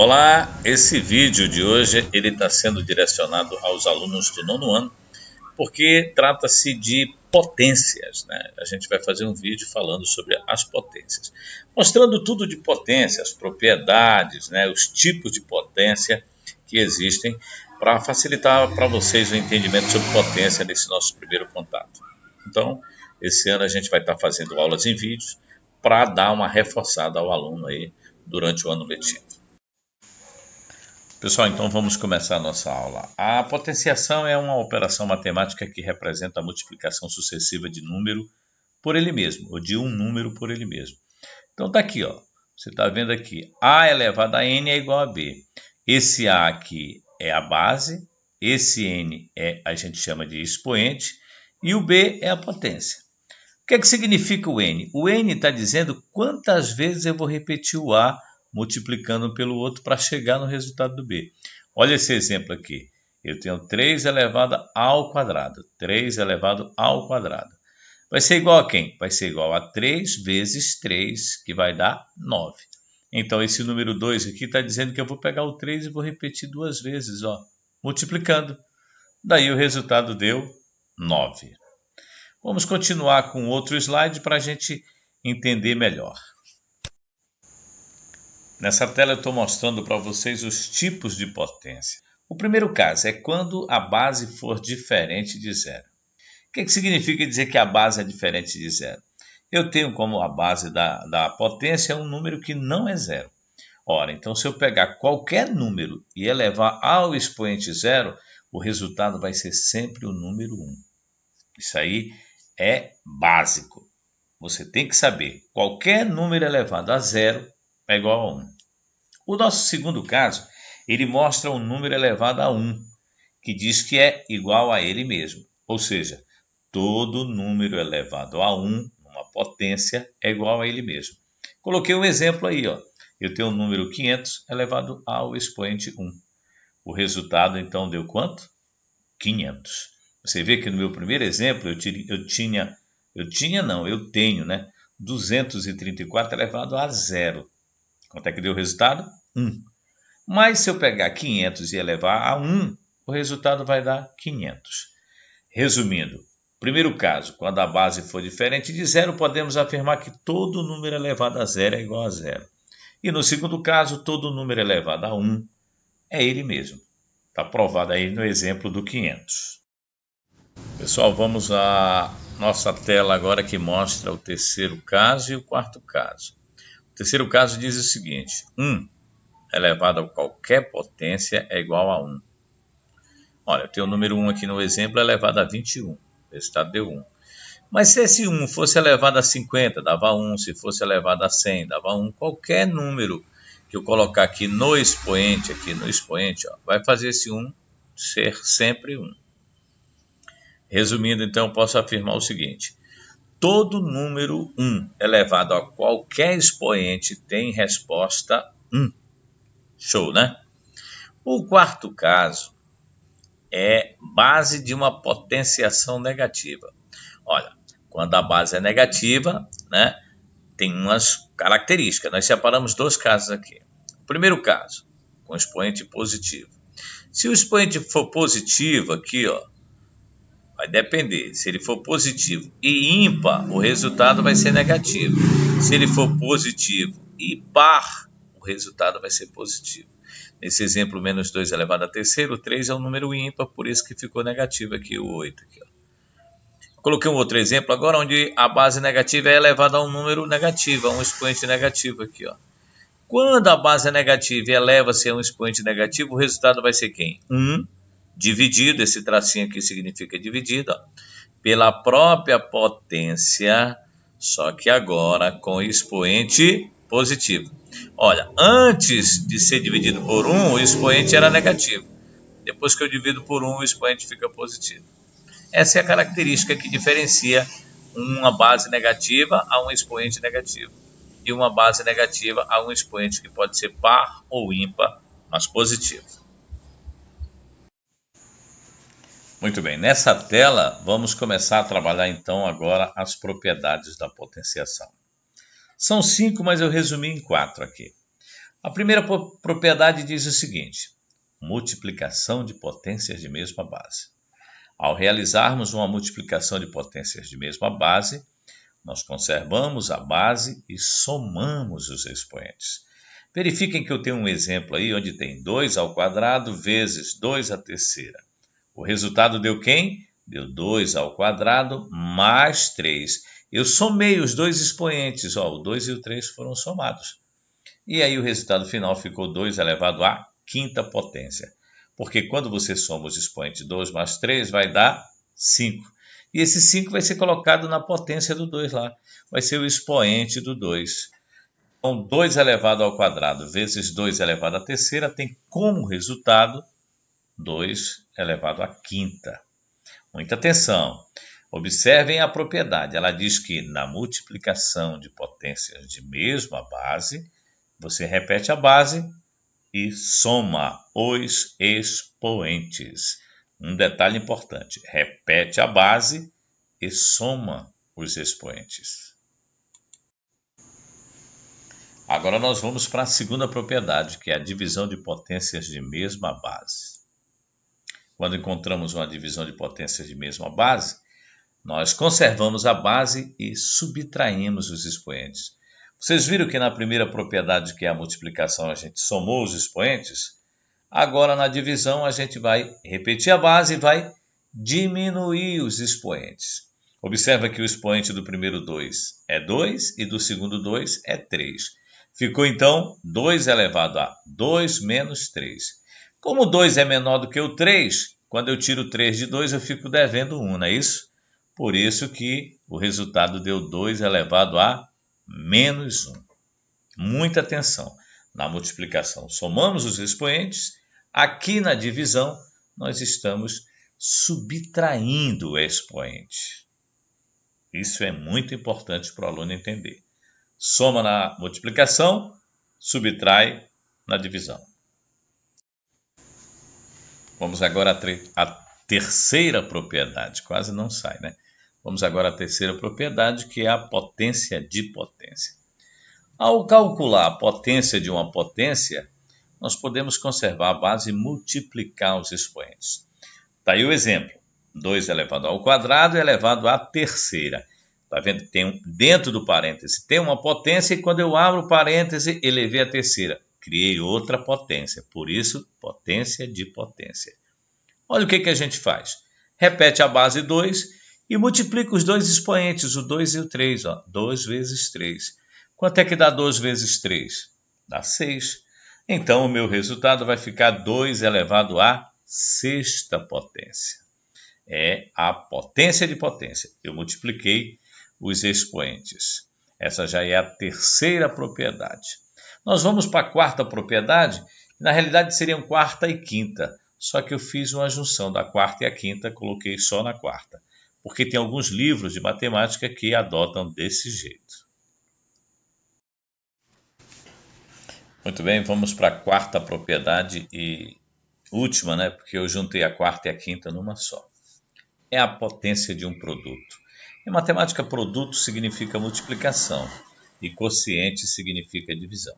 Olá, esse vídeo de hoje ele está sendo direcionado aos alunos do nono ano, porque trata-se de potências, né? A gente vai fazer um vídeo falando sobre as potências, mostrando tudo de potência, as propriedades, né? Os tipos de potência que existem, para facilitar para vocês o entendimento sobre potência nesse nosso primeiro contato. Então, esse ano a gente vai estar fazendo aulas em vídeos para dar uma reforçada ao aluno aí durante o ano letivo. Pessoal, então vamos começar a nossa aula. A potenciação é uma operação matemática que representa a multiplicação sucessiva de número por ele mesmo, ou de um número por ele mesmo. Então tá aqui, ó. Você está vendo aqui, a elevado a n é igual a b. Esse a aqui é a base, esse n a gente chama de expoente, e o b é a potência. O que é que significa o n? O n está dizendo quantas vezes eu vou repetir o a multiplicando pelo outro para chegar no resultado do b. Olha esse exemplo aqui. Eu tenho 3 elevado ao quadrado. 3 elevado ao quadrado. Vai ser igual a quem? Vai ser igual a 3 vezes 3, que vai dar 9. Então, esse número 2 aqui está dizendo que eu vou pegar o 3 e vou repetir duas vezes, ó, multiplicando. Daí o resultado deu 9. Vamos continuar com outro slide para a gente entender melhor. Nessa tela eu estou mostrando para vocês os tipos de potência. O primeiro caso é quando a base for diferente de zero. O que significa dizer que a base é diferente de zero? Eu tenho como a base da potência um número que não é zero. Ora, então se eu pegar qualquer número e elevar ao expoente zero, o resultado vai ser sempre o número 1. Isso aí é básico. Você tem que saber, qualquer número elevado a zero é igual a 1. O nosso segundo caso, ele mostra um número elevado a 1, que diz que é igual a ele mesmo. Ou seja, todo número elevado a 1, uma potência, é igual a ele mesmo. Coloquei um exemplo aí, ó. Eu tenho o número 500 elevado ao expoente 1. O resultado, então, deu quanto? 500. Você vê que no meu primeiro exemplo, eu tenho, né? 234 elevado a zero. Quanto é que deu o resultado? 1. Mas se eu pegar 500 e elevar a 1, o resultado vai dar 500. Resumindo, primeiro caso, quando a base for diferente de zero, podemos afirmar que todo número elevado a zero é igual a zero. E no segundo caso, todo número elevado a 1 é ele mesmo. Está provado aí no exemplo do 500. Pessoal, vamos à nossa tela agora que mostra o terceiro caso e o quarto caso. O terceiro caso diz o seguinte: 1 elevado a qualquer potência é igual a 1. Olha, eu tenho o número 1 aqui no exemplo elevado a 21. O resultado deu 1. Mas se esse 1 fosse elevado a 50, dava 1. Se fosse elevado a 100, dava 1. Qualquer número que eu colocar aqui no expoente, ó, vai fazer esse 1 ser sempre 1. Resumindo, então, eu posso afirmar o seguinte: todo número 1 elevado a qualquer expoente tem resposta 1. Show, né? O quarto caso é base de uma potenciação negativa. Olha, quando a base é negativa, né, tem umas características. Nós separamos dois casos aqui. O primeiro caso, com expoente positivo. Se o expoente for positivo aqui, ó, vai depender. Se ele for positivo e ímpar, o resultado vai ser negativo. Se ele for positivo e par, o resultado vai ser positivo. Nesse exemplo, menos 2 elevado a terceiro, o 3 é um número ímpar, por isso que ficou negativo aqui, o 8. Aqui, ó. Coloquei um outro exemplo agora, onde a base negativa é elevada a um número negativo, a um expoente negativo aqui, ó. Quando a base é negativa e eleva-se a um expoente negativo, o resultado vai ser quem? 1 dividido, esse tracinho aqui significa dividido, ó, pela própria potência, só que agora com expoente positivo. Olha, antes de ser dividido por 1, o expoente era negativo. Depois que eu divido por 1, o expoente fica positivo. Essa é a característica que diferencia uma base negativa a um expoente negativo. E uma base negativa a um expoente que pode ser par ou ímpar, mas positivo. Muito bem, nessa tela vamos começar a trabalhar então agora as propriedades da potenciação. São 5, mas eu resumi em 4 aqui. A primeira propriedade diz o seguinte: multiplicação de potências de mesma base. Ao realizarmos uma multiplicação de potências de mesma base, nós conservamos a base e somamos os expoentes. Verifiquem que eu tenho um exemplo aí onde tem 2 ao quadrado vezes 2 à terceira. O resultado deu quem? Deu 2 ao quadrado mais 3. Eu somei os dois expoentes, o 2 e o 3 foram somados. E aí o resultado final ficou 2 elevado à quinta potência. Porque quando você soma os expoentes 2 mais 3, vai dar 5. E esse 5 vai ser colocado na potência do 2 lá. Vai ser o expoente do 2. Então, 2 elevado ao quadrado vezes 2 elevado à terceira tem como resultado 2 elevado à quinta. Muita atenção. Observem a propriedade. Ela diz que na multiplicação de potências de mesma base, você repete a base e soma os expoentes. Um detalhe importante: repete a base e soma os expoentes. Agora nós vamos para a segunda propriedade, que é a divisão de potências de mesma base. Quando encontramos uma divisão de potências de mesma base, nós conservamos a base e subtraímos os expoentes. Vocês viram que na primeira propriedade, que é a multiplicação, a gente somou os expoentes? Agora na divisão a gente vai repetir a base e vai diminuir os expoentes. Observa que o expoente do primeiro 2 é 2 e do segundo 2 é 3. Ficou então 2 elevado a 2 menos 3. Como o 2 é menor do que o 3, quando eu tiro 3 de 2 eu fico devendo 1, não é isso? Por isso que o resultado deu 2 elevado a menos 1. Muita atenção. Na multiplicação somamos os expoentes. Aqui na divisão nós estamos subtraindo o expoente. Isso é muito importante para o aluno entender. Soma na multiplicação, subtrai na divisão. Vamos agora à terceira propriedade. Quase não sai, né? Vamos agora à terceira propriedade, que é a potência de potência. Ao calcular a potência de uma potência, nós podemos conservar a base e multiplicar os expoentes. Está aí o exemplo. 2 elevado ao quadrado elevado à terceira. Está vendo que dentro do parêntese tem uma potência e quando eu abro o parêntese, elevei a terceira. Criei outra potência. Por isso, potência de potência. Olha o que a gente faz. Repete a base 2 e multiplica os dois expoentes, o 2 e o 3. 2 vezes 3. Quanto é que dá 2 vezes 3? Dá 6. Então, o meu resultado vai ficar 2 elevado à sexta potência. É a potência de potência. Eu multipliquei os expoentes. Essa já é a terceira propriedade. Nós vamos para a quarta propriedade, que na realidade seriam quarta e quinta. Só que eu fiz uma junção da quarta e a quinta, coloquei só na quarta. Porque tem alguns livros de matemática que adotam desse jeito. Muito bem, vamos para a quarta propriedade e última, né? Porque eu juntei a quarta e a quinta numa só. É a potência de um produto. Em matemática, produto significa multiplicação e quociente significa divisão.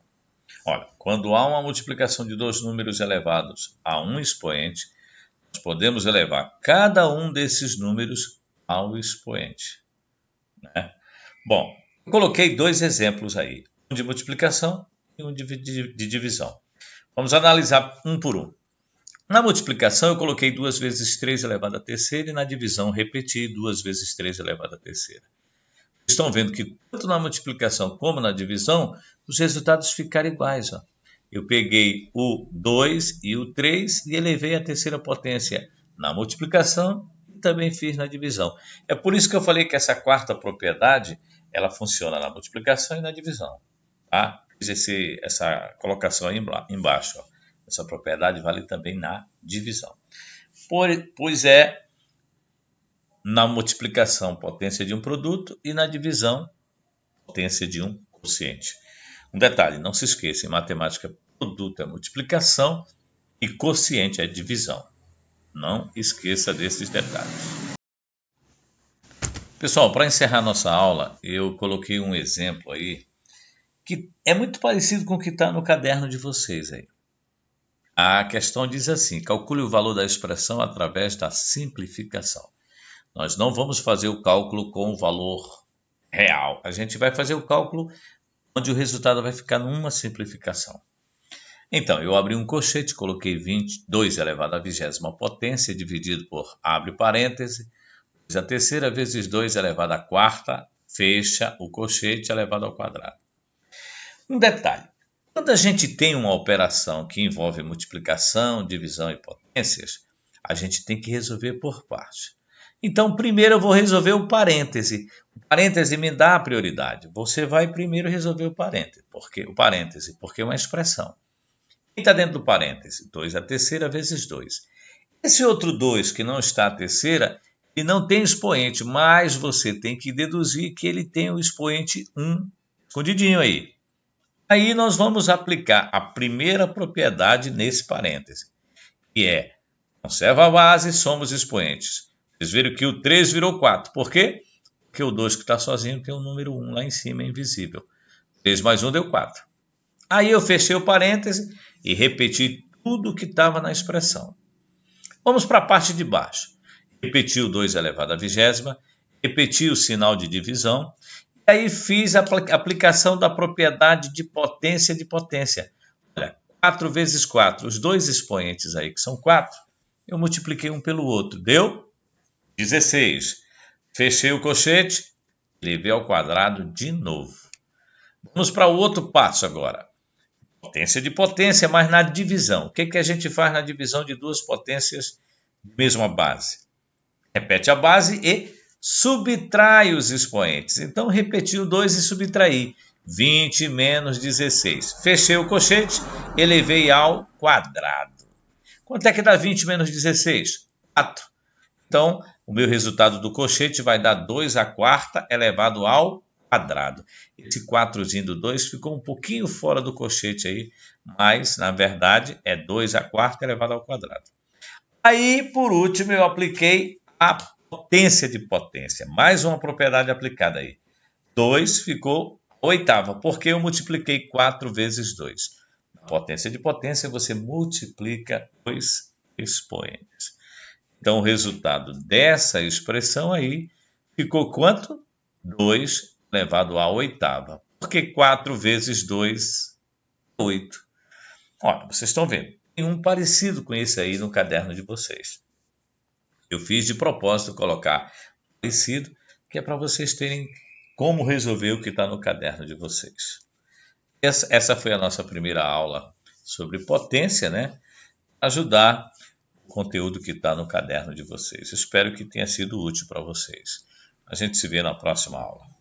Olha, quando há uma multiplicação de dois números elevados a um expoente, nós podemos elevar cada um desses números ao expoente, né? Bom, eu coloquei dois exemplos aí, um de multiplicação e um de divisão. Vamos analisar um por um. Na multiplicação, eu coloquei 2 vezes 3 elevado à terceira e na divisão repeti 2 vezes 3 elevado à terceira. Estão vendo que tanto na multiplicação como na divisão, os resultados ficaram iguais. Eu peguei o 2 e o 3 e elevei a terceira potência na multiplicação e também fiz na divisão. É por isso que eu falei que essa quarta propriedade, ela funciona na multiplicação e na divisão. Tá? Fiz essa colocação aí embaixo. Essa propriedade vale também na divisão. Pois é, na multiplicação, potência de um produto e na divisão, potência de um quociente. Um detalhe, não se esqueça, em matemática, produto é multiplicação e quociente é divisão. Não esqueça desses detalhes. Pessoal, para encerrar nossa aula, eu coloquei um exemplo aí que é muito parecido com o que está no caderno de vocês aí. A questão diz assim: calcule o valor da expressão através da simplificação. Nós não vamos fazer o cálculo com o valor real. A gente vai fazer o cálculo onde o resultado vai ficar numa simplificação. Então, eu abri um colchete, coloquei 22 elevado à 20ª potência, dividido por, abre parêntese, a terceira vezes 2 elevado à 4ª, fecha o colchete elevado ao quadrado. Um detalhe: quando a gente tem uma operação que envolve multiplicação, divisão e potências, a gente tem que resolver por parte. Então, primeiro eu vou resolver o parêntese. O parêntese me dá a prioridade. Você vai primeiro resolver o parêntese, porque é uma expressão. Quem está dentro do parêntese? 2 à terceira vezes 2. Esse outro 2 que não está à terceira, ele não tem expoente, mas você tem que deduzir que ele tem o expoente 1 escondidinho aí. Aí nós vamos aplicar a primeira propriedade nesse parêntese, que é: conserva a base, somos expoentes. Vocês viram que o 3 virou 4. Por quê? Porque o 2 que está sozinho tem o número 1 lá em cima, é invisível. 3 mais 1 deu 4. Aí eu fechei o parêntese e repeti tudo que estava na expressão. Vamos para a parte de baixo. Repeti o 2 elevado à 20ª, repeti o sinal de divisão, e aí fiz a aplicação da propriedade de potência de potência. Olha, 4 vezes 4, os dois expoentes aí que são 4, eu multipliquei um pelo outro, deu 16. Fechei o colchete, levei ao quadrado de novo. Vamos para o outro passo agora. Potência de potência, mas na divisão. O que a gente faz na divisão de duas potências de mesma base? Repete a base e subtrai os expoentes. Então, repeti o 2 e subtraí. 20 menos 16. Fechei o colchete, elevei ao quadrado. Quanto é que dá 20 menos 16? 4. Então, o meu resultado do colchete vai dar 2 à 4ª elevado ao quadrado. Esse 4zinho do 2 ficou um pouquinho fora do colchete aí, mas, na verdade, é 2 à 4ª elevado ao quadrado. Aí, por último, eu apliquei a potência de potência. Mais uma propriedade aplicada aí. 2 ficou 8ª, porque eu multipliquei 4 vezes 2. Na potência de potência, você multiplica os expoentes. Então, o resultado dessa expressão aí ficou quanto? 2 elevado à 8ª. Porque 4 vezes 2, 8. Olha, vocês estão vendo. Tem um parecido com esse aí no caderno de vocês. Eu fiz de propósito colocar parecido, que é para vocês terem como resolver o que está no caderno de vocês. Essa foi a nossa primeira aula sobre potência, né? Ajudar o conteúdo que está no caderno de vocês. Espero que tenha sido útil para vocês. A gente se vê na próxima aula.